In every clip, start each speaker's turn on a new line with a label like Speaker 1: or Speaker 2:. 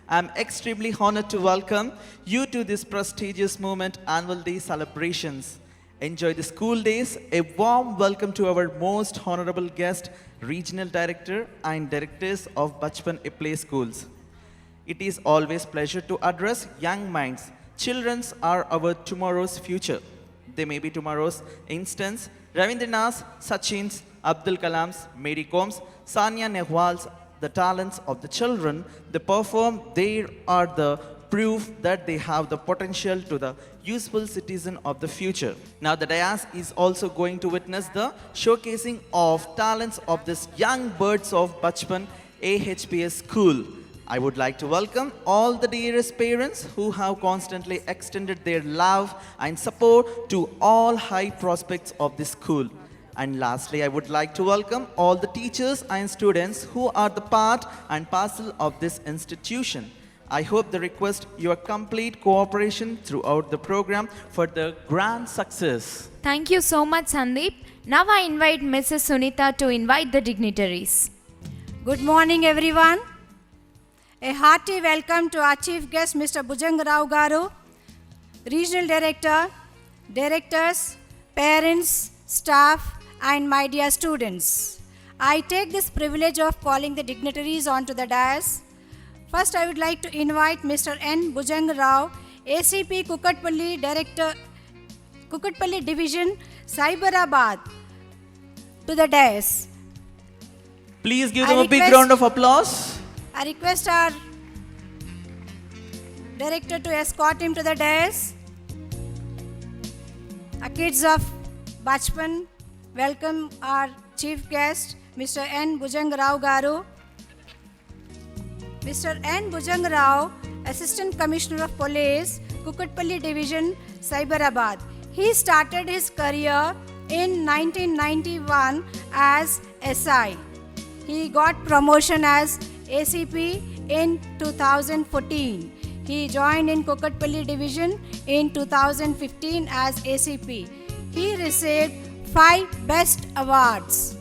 Speaker 1: I'm extremely honored to welcome you to this prestigious moment Annual Day celebrations. Enjoy the school days. A warm welcome to our most honorable guest, Regional Director and Directors of Bachpan Play Schools. It is always pleasure to address young minds. Children are our tomorrow's future. They may be tomorrow's instance. Ravindranath, Sachin's, Abdul Kalam's, Mary Com's, Sania Nehwal's, the talents of the children they perform, they are the proof that they have the potential to the useful citizen of the future. Now the dais is also going to witness the showcasing of talents of these young birds of Bachpan AHPS school. I would like to welcome all the dearest parents who have constantly extended their love and support to all high prospects of this school. And lastly, I would like to welcome all the teachers and students who are the part and parcel of this institution. I hope they request your complete cooperation throughout the program for the grand success.
Speaker 2: Thank you so much, Sandeep. Now I invite Mrs. Sunita to invite the dignitaries.
Speaker 3: Good morning, everyone. A hearty welcome to our chief guest, Mr. Bhujanga Rao Garu, Regional Director, Directors, Parents, Staff, and my dear students. I take this privilege of calling the dignitaries onto the dais. First, I would like to invite Mr. N. Bhujanga Rao, ACP Kukatpally Director, Kukatpally Division, Cyberabad, to the dais.
Speaker 1: Please give them a big round of applause.
Speaker 3: I request our director to escort him to the dais. Our kids of Bachpan welcome our chief guest, Mr. N. Bhujanga Rao Garu. Mr. N. Bhujanga Rao, Assistant Commissioner of Police, Kukatpally Division, Cyberabad. He started his career in 1991 as SI. He got promotion as ACP in 2014. He joined in Kukatpally Division in 2015 as ACP. He received 5 Best Awards.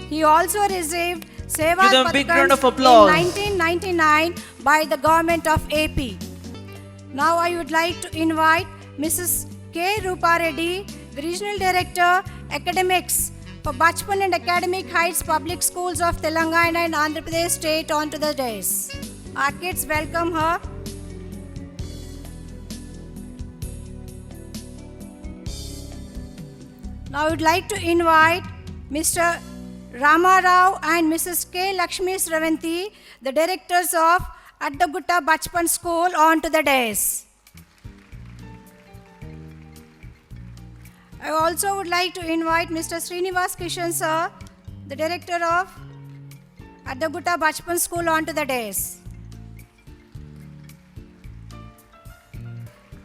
Speaker 3: He also received Seva Pathakams in 1999 by the government of AP. Now I would like to invite Mrs. K. Rupa Reddy, the Regional Director, Academics for Bachpan and Academic Heights Public Schools of Telangana and Andhra Pradesh State onto the dais. Our kids welcome her. Now I would like to invite Mr. Rama Rao and Mrs. K. Lakshmi Sravanti, the directors of Addagutta Bachpan School, onto the dais. I also would like to invite Mr. Srinivas Kishan sir, the director of Addagutta Bachpan School, onto the dais.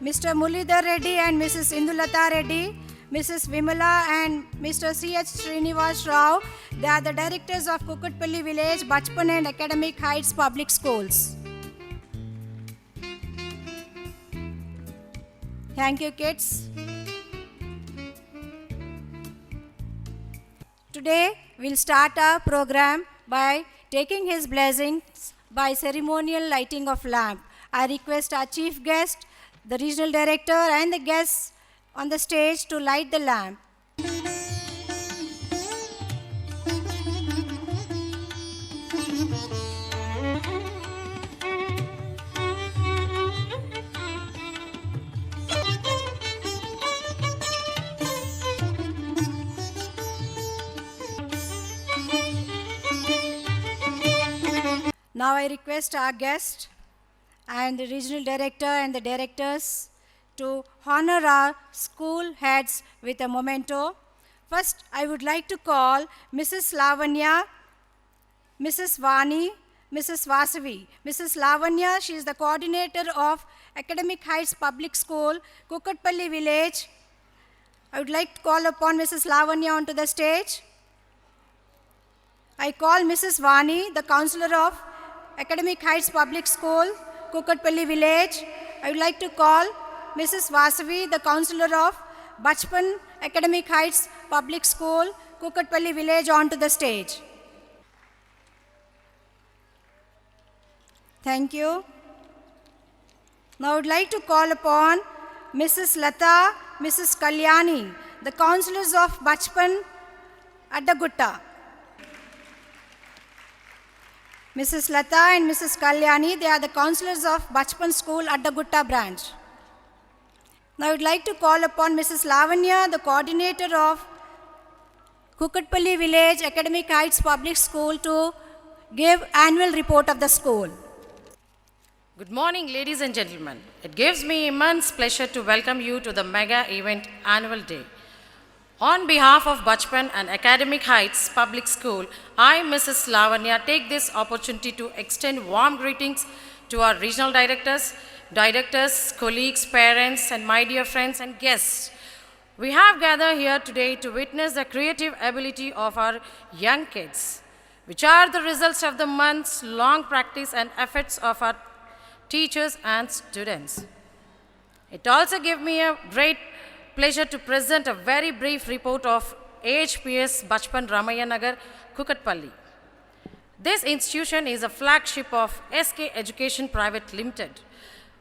Speaker 3: Mr. Mulidhar Reddy and Mrs. Indulata Reddy, Mrs. Vimala and Mr. C.H. Srinivas Rao, they are the directors of Kukatpally Village, Bachpan and Academic Heights Public Schools. Thank you, kids. Today, we'll start our program by taking his blessings by ceremonial lighting of lamp. I request our chief guest, the regional director and the guests on the stage to light the lamp. Now I request our guest and the regional director and the directors to honor our school heads with a memento. First, I would like to call Mrs. Lavanya, Mrs. Vani, Mrs. Vasavi. Mrs. Lavanya, she is the coordinator of Academic Heights Public School, Kukatpally Village. I would like to call upon Mrs. Lavanya onto the stage. I call Mrs. Vani, the counselor of Academic Heights Public School, Kukatpally Village. I would like to call Mrs. Vasavi, the counselor of Bachpan Academic Heights Public School, Kukatpally Village, onto the stage. Thank you. Now I would like to call upon Mrs. Lata, Mrs. Kalyani, the counselors of Bachpan at the Gutta. Mrs. Lata and Mrs. Kalyani, they are the counselors of Bachpan School at the Gutta branch. Now I would like to call upon Mrs. Lavanya, the coordinator of Kukatpally Village Academic Heights Public School, to give annual report of the school.
Speaker 4: Good morning, ladies and gentlemen. It gives me immense pleasure to welcome you to the mega event Annual Day. On behalf of Bachpan and Academic Heights Public School, I, Mrs. Lavanya, take this opportunity to extend warm greetings to our regional directors, colleagues, parents, and my dear friends and guests. We have gathered here today to witness the creative ability of our young kids, which are the results of the months' long practice and efforts of our teachers and students. It also gives me a great pleasure to present a very brief report of AHPS Bachpan Ramaya Nagar, Kukatpally. This institution is a flagship of SK Education Private Limited,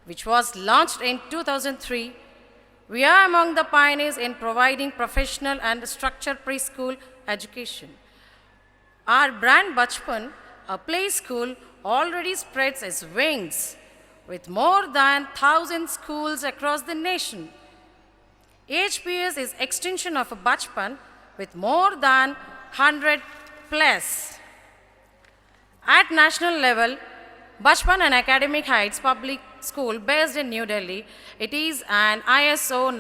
Speaker 4: which was launched in 2003. We are among the pioneers in providing professional and structured preschool education. Our brand Bachpan, a play school, already spreads its wings with more than 1,000 schools across the nation. HPS is extension of a Bachpan with more than 100 plus. At national level, Bachpan and Academic Heights Public School, based in New Delhi, it is an ISO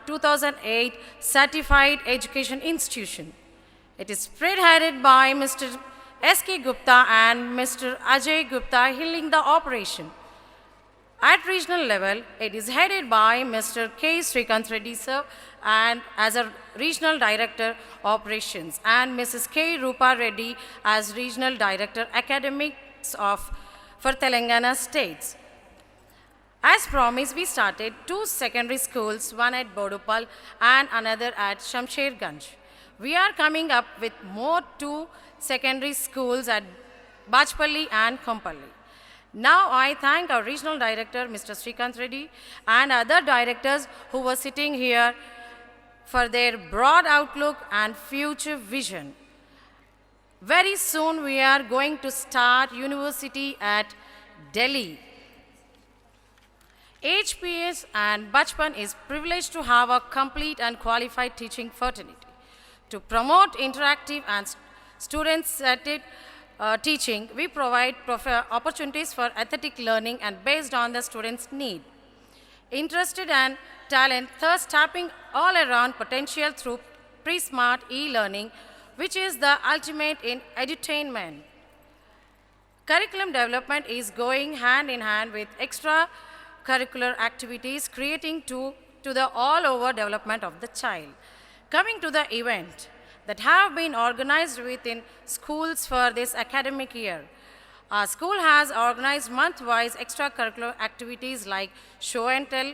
Speaker 4: 9001-2008 certified education institution. It is spearheaded by Mr. S.K. Gupta and Mr. Ajay Gupta heading the operation. At regional level, it is headed by Mr. K. Srikanth Reddy sir, and as a regional director operations, and Mrs. K. Rupa Reddy as regional director academics for Telangana states. As promised, we started 2 secondary schools, one at Bodupal and another at Shamsherganj. We are coming up with more 2 secondary schools at Bachpalli and Kompally. Now I thank our regional director, Mr. Srikanth Reddy, and other directors who were sitting here for their broad outlook and future vision. Very soon we are going to start university at Delhi. HPS and Bachpan is privileged to have a complete and qualified teaching fraternity. To promote interactive and student-centered teaching, we provide opportunities for aesthetic learning and based on the student's need. Interested and talent, thus tapping all around potential through pre-smart e-learning, which is the ultimate in edutainment. Curriculum development is going hand in hand with extracurricular activities, creating to the all-over development of the child. Coming to the event that have been organized within schools for this academic year. Our school has organized month-wise extracurricular activities like show and tell,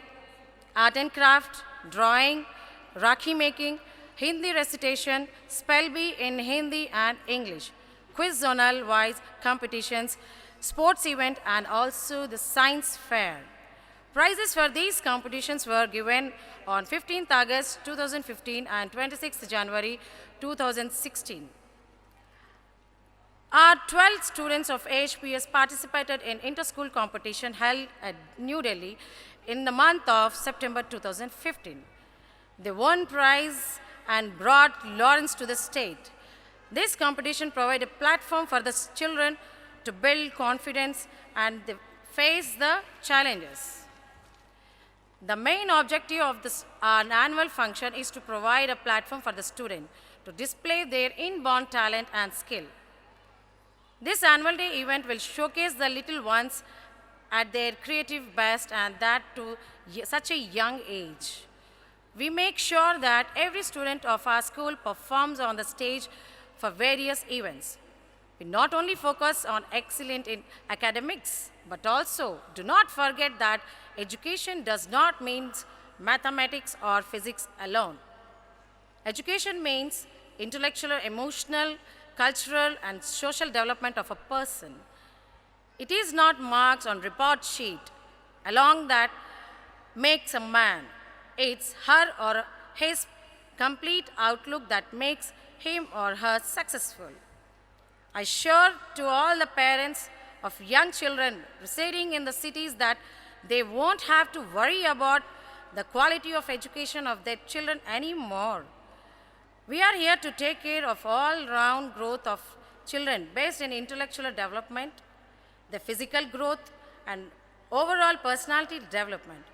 Speaker 4: art and craft, drawing, rakhi making, Hindi recitation, spell bee in Hindi and English, quiz zonal-wise competitions, sports event, and also the science fair. Prizes for these competitions were given on 15th August 2015 and 26th January 2016. Our 12 students of AHPS participated in inter-school competition held at New Delhi in the month of September 2015. They won prize and brought laurels to the state. This competition provided a platform for the children to build confidence and face the challenges. The main objective of this annual function is to provide a platform for the student to display their inborn talent and skill. This annual day event will showcase the little ones at their creative best, and that to such a young age. We make sure that every student of our school performs on the stage for various events. We not only focus on excellence in academics, but also do not forget that education does not mean mathematics or physics alone. Education means intellectual, emotional, cultural, and social development of a person. It is not marks on report sheet. along that makes a man. It's her or his complete outlook that makes him or her successful. I assure to all the parents of young children residing in the cities that they won't have to worry about the quality of education of their children anymore. We are here to take care of all-round growth of children based in intellectual development, the physical growth, and overall personality development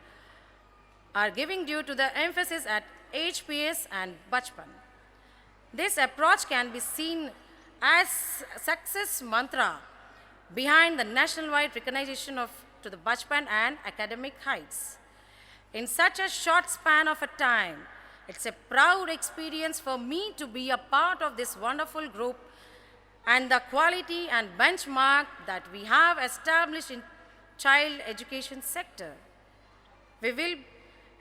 Speaker 4: are giving due to the emphasis at HPS and Bachpan. This approach can be seen as success mantra behind the nationwide recognition of to the Bachpan and academic heights. In such a short span of a time, it's a proud experience for me to be a part of this wonderful group and the quality and benchmark that we have established in child education sector. We will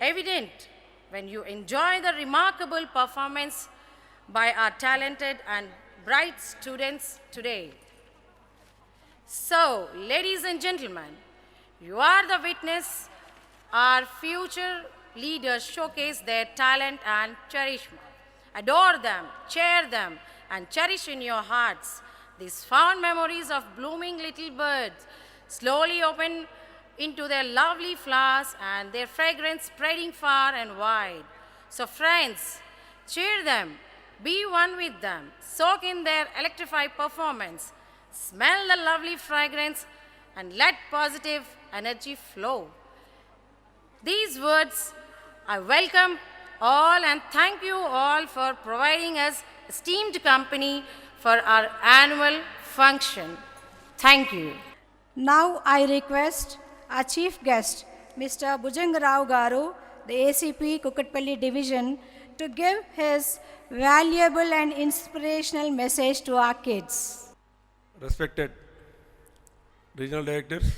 Speaker 4: evident when you enjoy the remarkable performance by our talented and bright students today. So, ladies and gentlemen, you are the witness our future leaders showcase their talent and cherishma. Adore them, cheer them, and cherish in your hearts these fond memories of blooming little birds slowly open into their lovely flowers and their fragrance spreading far and wide. So friends, cheer them, be one with them, soak in their electrified performance, smell the lovely fragrance, and let positive energy flow. These words, I welcome all and thank you all for providing us esteemed company for our annual function. Thank you.
Speaker 3: Now I request our chief guest, Mr. Bhujangarao Garu, the ACP Kukatpally division, to give his valuable and inspirational message to our kids.
Speaker 5: Respected regional directors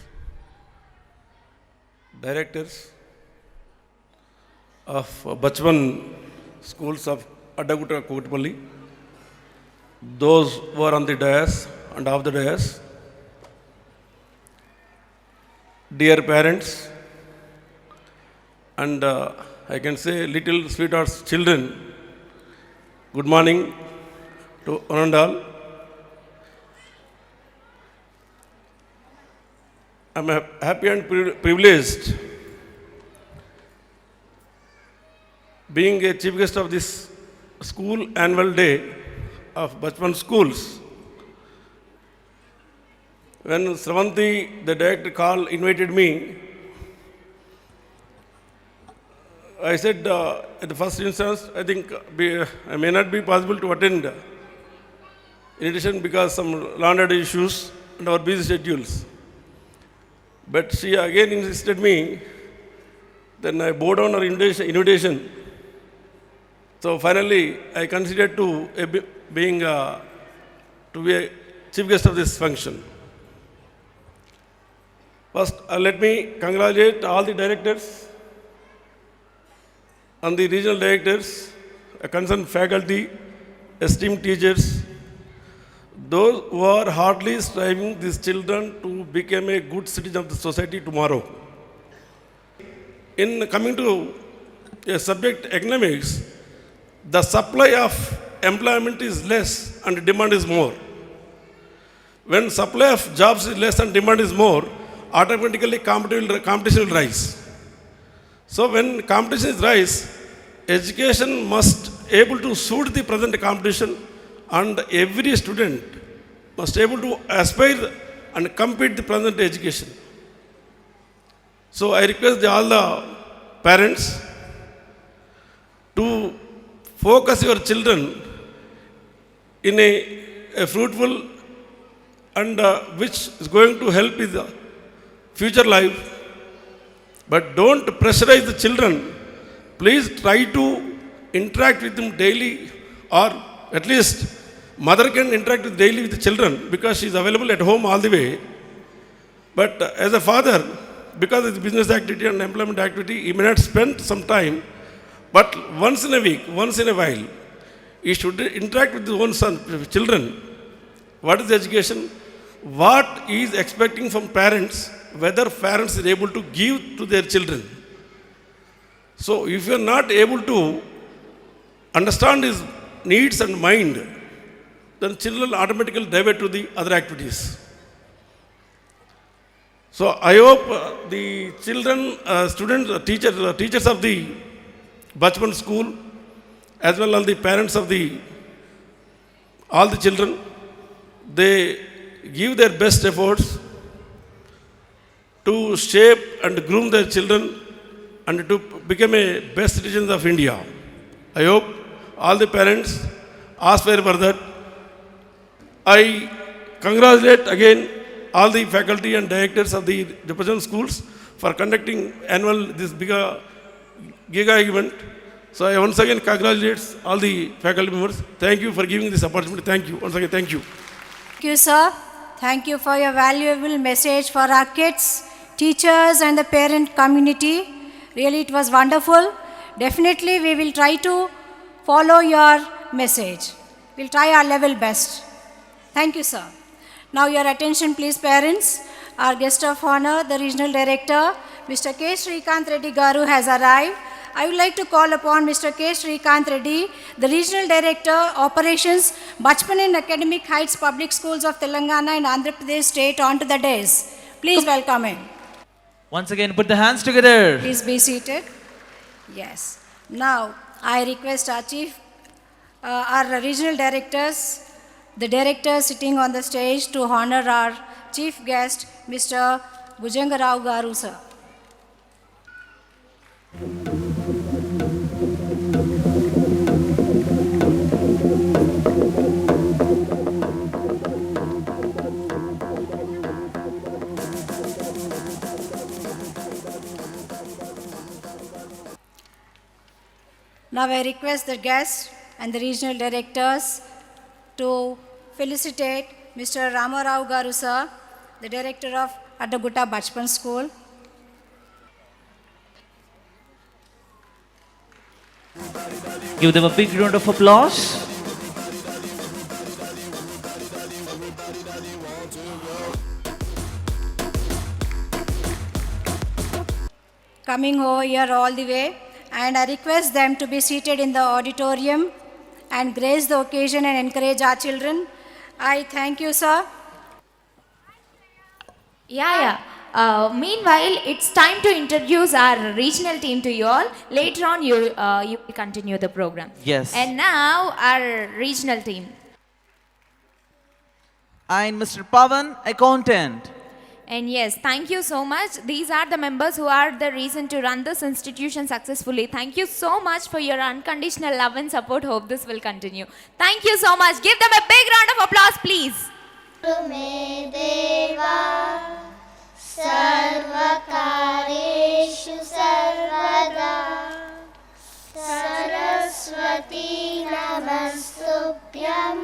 Speaker 5: of Bachpan schools of Addaguta, Kukatpally, those who are on the dais and off the dais, dear parents, and I can say little sweethearts children, good morning to one and all. I'm happy and privileged being a chief guest of this school annual day of Bachpan schools. When Sravanti, the director, invited me, I said at the first instance, I think I may not be possible to attend in addition because some landed issues and our busy schedules. But she again insisted me, then I bowed down her invitation. So finally, I considered to be a chief guest of this function. First, let me congratulate all the directors and the regional directors, concerned faculty, esteemed teachers, those who are hardly striving these children to become a good citizen of the society tomorrow. In coming to a subject economics, the supply of employment is less and demand is more. When supply of jobs is less and demand is more, automatically competition will rise. So when competition is rise, education must able to suit the present competition, and every student must able to aspire and compete the present education. So I request all the parents to focus your children in a fruitful and which is going to help with the future life. But don't pressurize the children. Please try to interact with them daily, or at least mother can interact daily with the children because she is available at home all the way. But as a father, because it's business activity and employment activity, he may not spend some time, but once in a week, once in a while, he should interact with his own children. What is education? What he is expecting from parents, whether parents are able to give to their children. So if you are not able to understand his needs and mind, then children automatically divert to the other activities. So I hope the children, students, teachers of the Bachpan school, as well as the parents of all the children, they give their best efforts to shape and groom their children and to become a best citizens of India. I hope all the parents aspire for that. I congratulate again all the faculty and directors of the Bachpan schools for conducting this giga event. So I once again congratulate all the faculty members. Thank you for giving this opportunity. Thank you. Once again, thank you.
Speaker 3: Thank you, sir. Thank you for your valuable message for our kids, teachers, and the parent community. Really, it was wonderful. Definitely, we will try to follow your message. We'll try our level best. Thank you, sir. Now, your attention, please, parents. Our guest of honor, the regional director, Mr. K. Srikanth Reddy Garu, has arrived. I would like to call upon Mr. K. Srikanth Reddy, the Regional Director, Operations, Bachpan and Academic Heights Public Schools of Telangana and Andhra Pradesh State, onto the dais. Please welcome him.
Speaker 1: Once again, put the hands together.
Speaker 3: Please be seated. Yes. Now, I request our regional directors, the directors sitting on the stage, to honor our chief guest, Mr. Bhujangarao Garu, sir. Now I request the guests and the regional directors to felicitate Mr. Ramarao Garu, sir, the director of Adagutta Bachpan School.
Speaker 1: Give them a big round of applause.
Speaker 3: Coming over here all the way, and I request them to be seated in the auditorium and grace the occasion and encourage our children. I thank you, sir.
Speaker 2: Meanwhile, it's time to introduce our regional team to you all. Later on, you will continue the program.
Speaker 1: Yes.
Speaker 2: And now, our regional team.
Speaker 1: And Mr. Pavan, accountant.
Speaker 2: And yes, thank you so much. These are the members who are the reason to run this institution successfully. Thank you so much for your unconditional love and support. Hope this will continue. Thank you so much. Give them a big round of applause, please.
Speaker 6: मे देवा सर्वकारेषु सर्वदा सरस्वती नमस्तुभ्यं